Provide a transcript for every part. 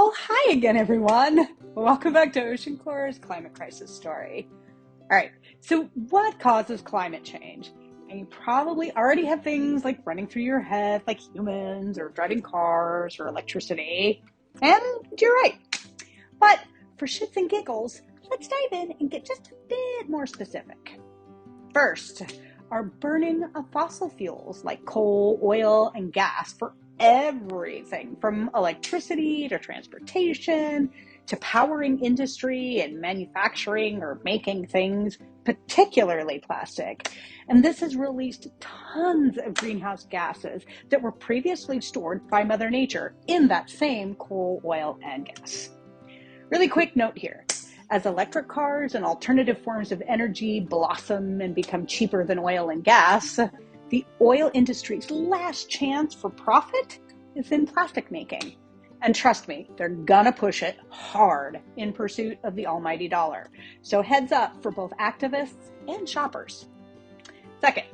Well, hi again, everyone. Welcome back to OceanCore's climate crisis story. All right, so what causes climate change? And you probably already have things like running through your head, like humans or driving cars or electricity. And you're right. But for shits and giggles, let's dive in and get just a bit more specific. First, our burning of fossil fuels like coal, oil, and gas for everything from electricity to transportation to powering industry and manufacturing or making things, particularly plastic. And this has released tons of greenhouse gases that were previously stored by Mother Nature in that same coal, oil, and gas. Really quick note here. As electric cars and alternative forms of energy blossom and become cheaper than oil and gas, the oil industry's last chance for profit is in plastic making. And trust me, they're gonna push it hard in pursuit of the almighty dollar. So heads up for both activists and shoppers. Second,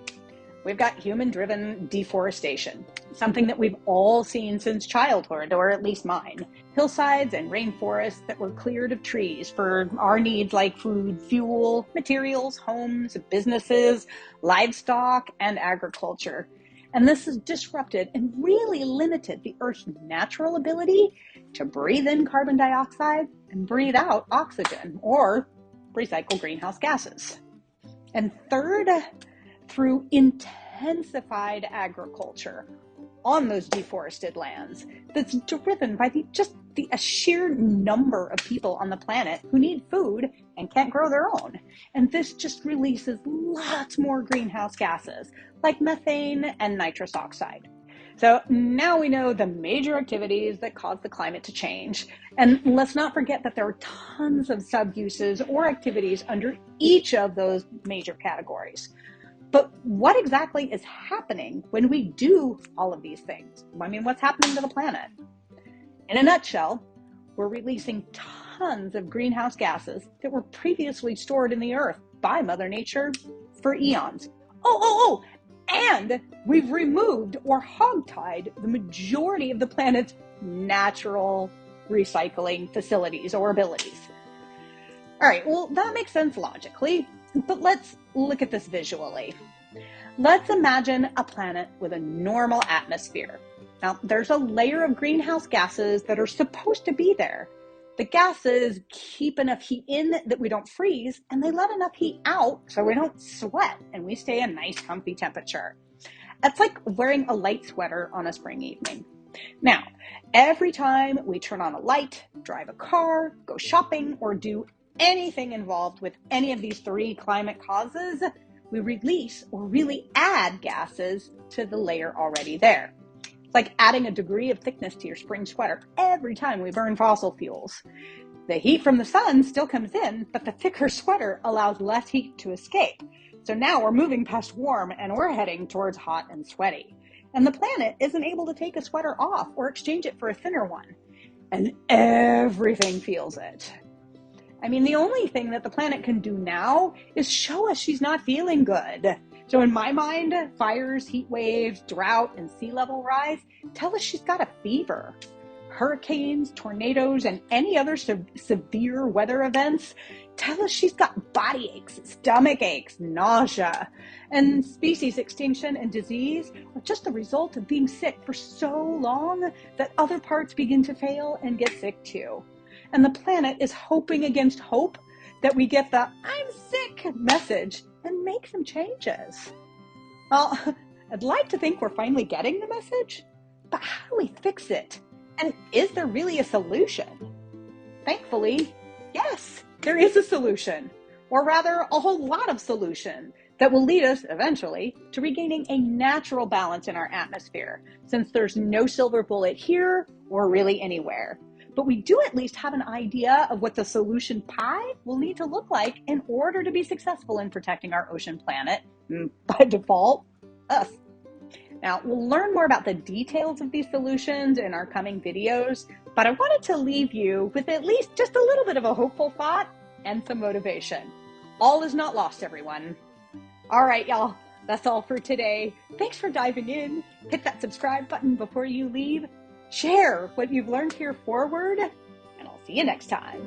we've got human-driven deforestation, something that we've all seen since childhood, or at least mine. Hillsides and rainforests that were cleared of trees for our needs like food, fuel, materials, homes, businesses, livestock, and agriculture. And this has disrupted and really limited the Earth's natural ability to breathe in carbon dioxide and breathe out oxygen, or recycle greenhouse gases. And third, through intensified agriculture on those deforested lands that's driven by the sheer number of people on the planet who need food and can't grow their own. And this just releases lots more greenhouse gases like methane and nitrous oxide. So now we know the major activities that cause the climate to change. And let's not forget that there are tons of sub-uses or activities under each of those major categories. But what exactly is happening when we do all of these things? I mean, what's happening to the planet? In a nutshell, we're releasing tons of greenhouse gases that were previously stored in the earth by Mother Nature for eons. And we've removed or hogtied the majority of the planet's natural recycling facilities or abilities. All right, well, that makes sense logically. But let's look at this visually. Let's imagine a planet with a normal atmosphere. Now, there's a layer of greenhouse gases that are supposed to be there. The gases keep enough heat in that we don't freeze, and they let enough heat out so we don't sweat and we stay a nice, comfy temperature. It's like wearing a light sweater on a spring evening. Now, every time we turn on a light, drive a car, go shopping, or do anything involved with any of these three climate causes, we release or really add gases to the layer already there. It's like adding a degree of thickness to your spring sweater every time we burn fossil fuels. The heat from the sun still comes in, but the thicker sweater allows less heat to escape. So now we're moving past warm and we're heading towards hot and sweaty. And the planet isn't able to take a sweater off or exchange it for a thinner one. And everything feels it. I mean, the only thing that the planet can do now is show us she's not feeling good. So in my mind, fires, heat waves, drought, and sea level rise tell us she's got a fever. Hurricanes, tornadoes, and any other severe weather events tell us she's got body aches, stomach aches, nausea. And species extinction and disease are just the result of being sick for so long that other parts begin to fail and get sick too. And the planet is hoping against hope that we get the "I'm sick" message and make some changes. Well, I'd like to think we're finally getting the message, but how do we fix it? And is there really a solution? Thankfully, yes, there is a solution, or rather a whole lot of solution that will lead us eventually to regaining a natural balance in our atmosphere, since there's no silver bullet here or really anywhere. But we do at least have an idea of what the solution pie will need to look like in order to be successful in protecting our ocean planet, by default, us. Now, we'll learn more about the details of these solutions in our coming videos, but I wanted to leave you with at least just a little bit of a hopeful thought and some motivation. All is not lost, everyone. All right, y'all, that's all for today. Thanks for diving in. Hit that subscribe button before you leave. Share what you've learned here forward, and I'll see you next time.